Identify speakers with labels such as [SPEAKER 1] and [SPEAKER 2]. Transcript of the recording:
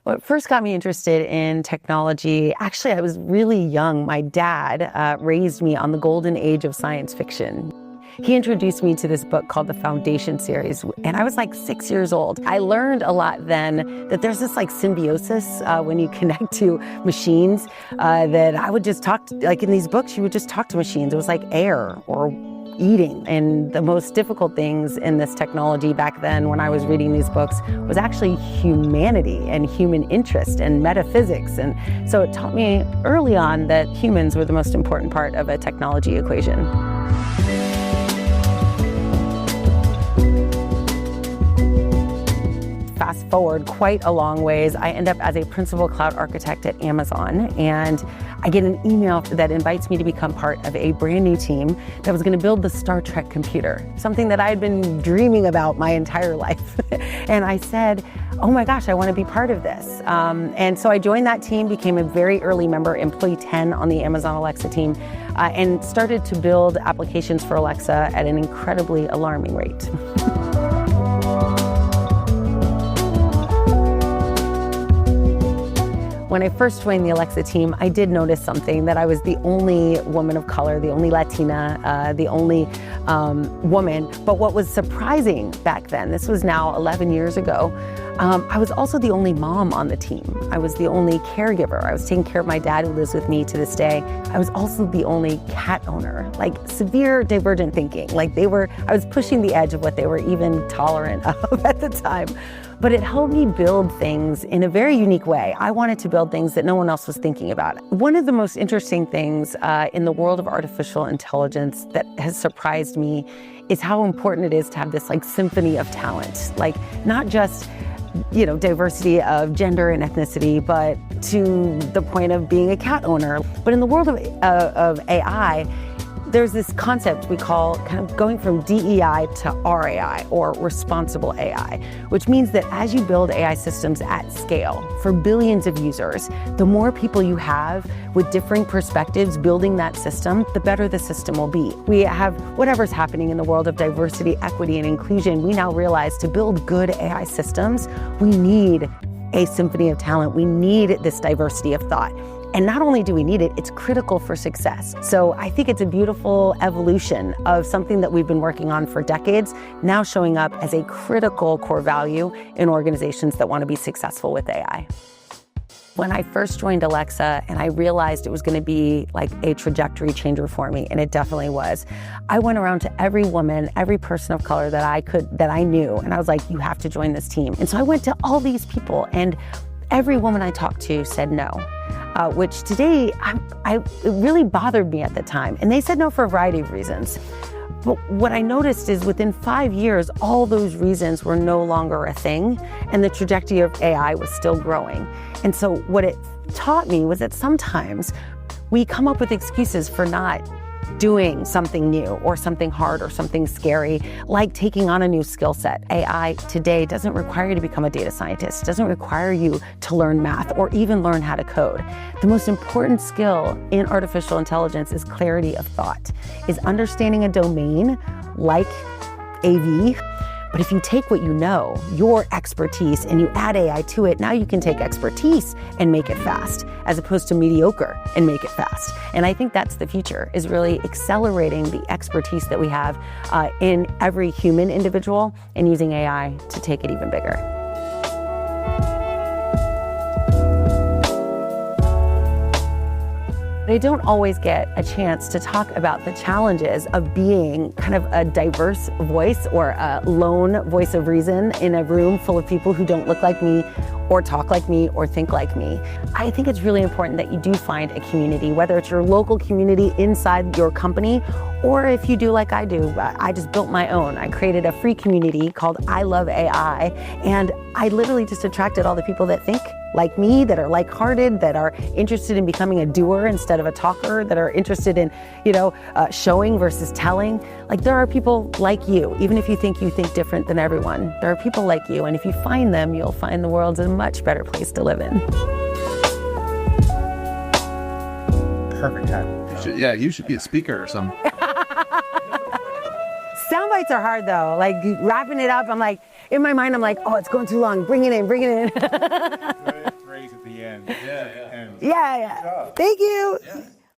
[SPEAKER 1] What first got me interested in technology, actually, I was really young. My dad raised me on the golden age of science fiction. He introduced me to this book called the Foundation series, and I was like 6 years old. I learned a lot then that there's this like symbiosis when you connect to machines, that I would just talk to, like in these books, you would just talk to machines. It was like air or eating. And the most difficult things in this technology back then when I was reading these books was actually humanity and human interest and metaphysics. And so it taught me early on that humans were the most important part of a technology equation. Fast forward quite a long ways, I end up as a principal cloud architect at Amazon, and I get an email that invites me to become part of a brand new team that was going to build the Star Trek computer, something that I had been dreaming about my entire life. And I said, oh my gosh, I want to be part of this. And so I joined that team, became a very early member, employee 10 on the Amazon Alexa team, and started to build applications for Alexa at an incredibly alarming rate. When I first joined the Alexa team, I did notice something, that I was the only woman of color, the only Latina, the only woman. But what was surprising back then, this was now 11 years ago, I was also the only mom on the team. I was the only caregiver. I was taking care of my dad, who lives with me to this day. I was also the only cat owner, like severe divergent thinking. Like I was pushing the edge of what they were even tolerant of at the time. But it helped me build things in a very unique way. I wanted to build things that no one else was thinking about. One of the most interesting things in the world of artificial intelligence that has surprised me is how important it is to have this like symphony of talent. Like not just, you know, diversity of gender and ethnicity, but to the point of being a cat owner. But in the world of AI, there's this concept we call kind of going from DEI to RAI, or responsible AI, which means that as you build AI systems at scale for billions of users, the more people you have with differing perspectives building that system, the better the system will be. We have whatever's happening in the world of diversity, equity, and inclusion. We now realize to build good AI systems, we need a symphony of talent. We need this diversity of thought. And not only do we need it, it's critical for success. So I think it's a beautiful evolution of something that we've been working on for decades, now showing up as a critical core value in organizations that want to be successful with AI. When I first joined Alexa and I realized it was going to be like a trajectory changer for me, and it definitely was, I went around to every woman, every person of color that I knew, and I was like, you have to join this team. And so I went to all these people, and every woman I talked to said no. Which today, it really bothered me at the time. And they said no for a variety of reasons. But what I noticed is within 5 years, all those reasons were no longer a thing, and the trajectory of AI was still growing. And so what it taught me was that sometimes we come up with excuses for not doing something new or something hard or something scary, like taking on a new skill set. AI today doesn't require you to become a data scientist, doesn't require you to learn math or even learn how to code. The most important skill in artificial intelligence is clarity of thought, is understanding a domain like AV. But if you take what you know, your expertise, and you add AI to it, now you can take expertise and make it fast, as opposed to mediocre and make it fast. And I think that's the future, is really accelerating the expertise that we have in every human individual and using AI to take it even bigger. I don't always get a chance to talk about the challenges of being kind of a diverse voice or a lone voice of reason in a room full of people who don't look like me or talk like me or think like me. I think it's really important that you do find a community, whether it's your local community inside your company, or if you do like I do. I just built my own. I created a free community called I Love AI, and I literally just attracted all the people that think like me, that are like-hearted, that are interested in becoming a doer instead of a talker, that are interested in, showing versus telling. Like, there are people like you, even if you think different than everyone. There are people like you, and if you find them, you'll find the world's a much better place to live in.
[SPEAKER 2] Perfect time. You should be a speaker or something.
[SPEAKER 1] Sound bites are hard though. Like wrapping it up, I'm like, in my mind, I'm like, oh, it's going too long. Bring it in. Yeah. Thank you.